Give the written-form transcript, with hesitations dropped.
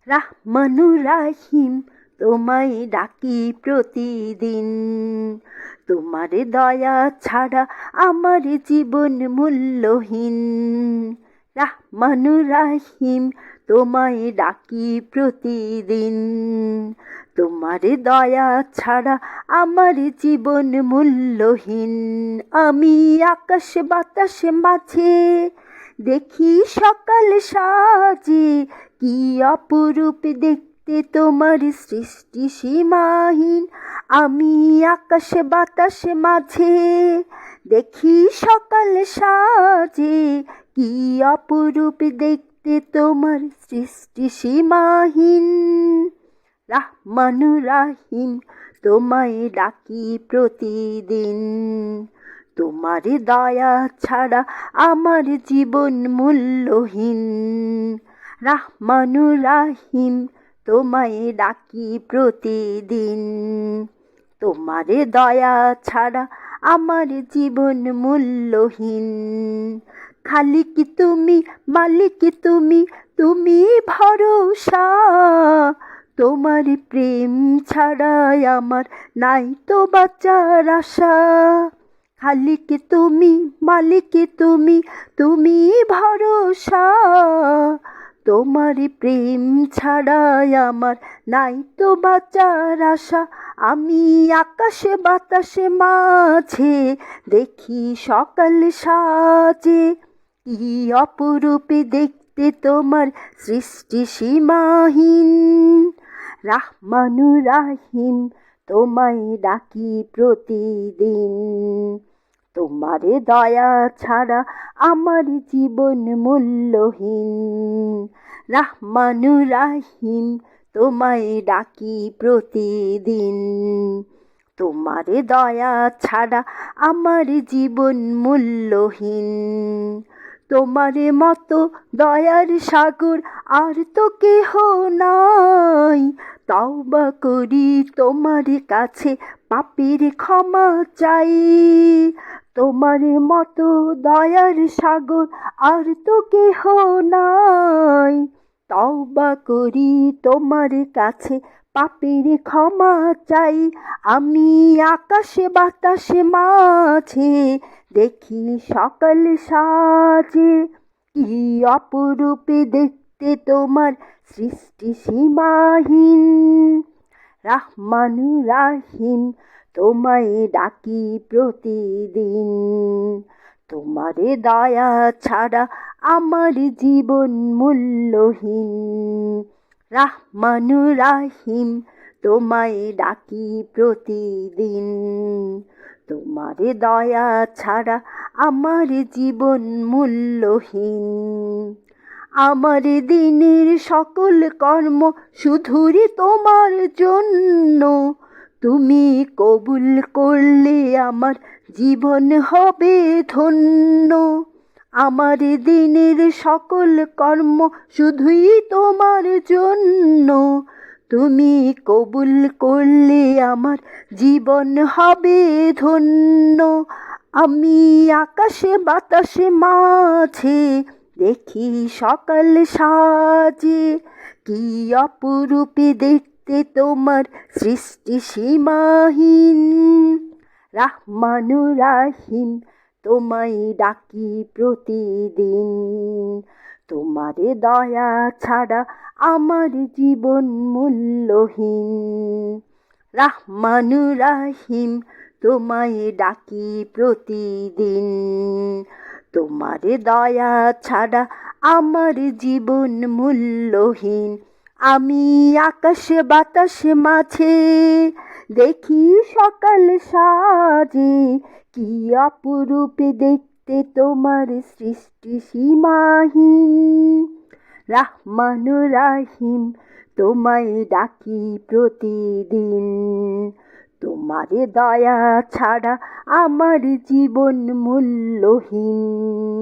রাহমানুর রাহিম তোমায় ডাকি প্রতিদিন, তোমার দয়া ছাড়া আমার জীবন মূল্যহীন। রাহমানুর রাহিম তোমায় ডাকি প্রতিদিন, তোমার দয়া ছাড়া আমার জীবন মূল্যহীন। আমি আকাশ বাতাস মাঝে দেখি সকাল সাজে, কি অপরূপ দেখতে তোমার সৃষ্টি সীমাহীন। আমি আকাশ বাতাস মাঝে দেখি সকাল সাজে, কি অপরূপ দেখতে তোমার সৃষ্টি সীমাহীন। রাহমানুর রাহিম তোমায় ডাকি প্রতিদিন, তোমার দয়া ছাড়া আমার জীবন মূল্যহীন। রাহমানুর রাহিম তোমায় ডাকি প্রতিদিন, তোমার দয়া ছাড়া আমার জীবন মূল্যহীন। খালিক তুমি, মালিক তুমি, তুমি ভরসা, তোমার প্রেম ছাড়াই আমার নাই তো বাঁচার আশা। খালিক তুমি, মালিক তুমি, তুমি ভরসা, তোমার প্রেম ছাড়াই আমার নাই তো বাঁচার আশা। আমি আকাশে বাতাসে মাঝে দেখি সকাল সাজে, কি অপরূপে দেখতে তোমার সৃষ্টি সীমাহীন। রাহমানুর রাহিম তোমায় ডাকি প্রতিদিন, তোমার দয়া ছাড়া আমার জীবন মূল্যহীন। রাহমানুর রাহিম তোমায় ডাকি প্রতিদিন, তোমার দয়া ছাড়া আমার জীবন মূল্যহীন। তোমার মতো দয়ার সাগর আর তো কেহ নাই, তওবা করি তোমার কাছে পাপীর ক্ষমা চাই। তোমার মতো দয়ার সাগর আর তো কেহ নাই, তওবা করি তোমার কাছে পাপীর ক্ষমা চাই। আমি আকাশে বাতাসে মাঝে দেখি সকাল সাজে, কি অপরূপে দেখতে তোমার সৃষ্টি সীমাহীন। রাহমানুর রাহিম তোমায় ডাকি প্রতিদিন, তোমার দয়া ছাড়া আমার জীবন মূল্যহীন। রাহমানুর রাহিম তোমায় ডাকি প্রতিদিন, তোমার দয়া ছাড়া আমার জীবন মূল্যহীন। আমার দিনের সকল কর্ম শুধুই তোমার জন্য, তুমি কবুল করলে আমার জীবন হবে ধন্য। আমার দিনের সকল কর্ম শুধুই তোমার জন্য, তুমি কবুল করলে আমার জীবন হবে ধন্য। আমি আকাশে বাতাসে মাঝে দেখি সকাল সাজে, কি অপরূপে দেখতে তোমার সৃষ্টি সীমাহীন। রাহমানুর রাহিম তোমায় ডাকি প্রতিদিন, তোমার দয়া ছাড়া আমার জীবন মূল্যহীন। রাহমানুর রাহিম তোমায় ডাকি প্রতিদিন, তোমার দয়া ছাড়া আমার জীবন মূল্যহীন। আমি আকাশে বাতাসে মাঝে দেখি সকাল সাজে, কি অপরূপে দেখতে তোমার সৃষ্টি সীমাহীন। রাহমানুর রাহিম তোমায় ডাকি প্রতিদিন, তোমার দয়া ছাড়া আমার জীবন মূল্যহীন।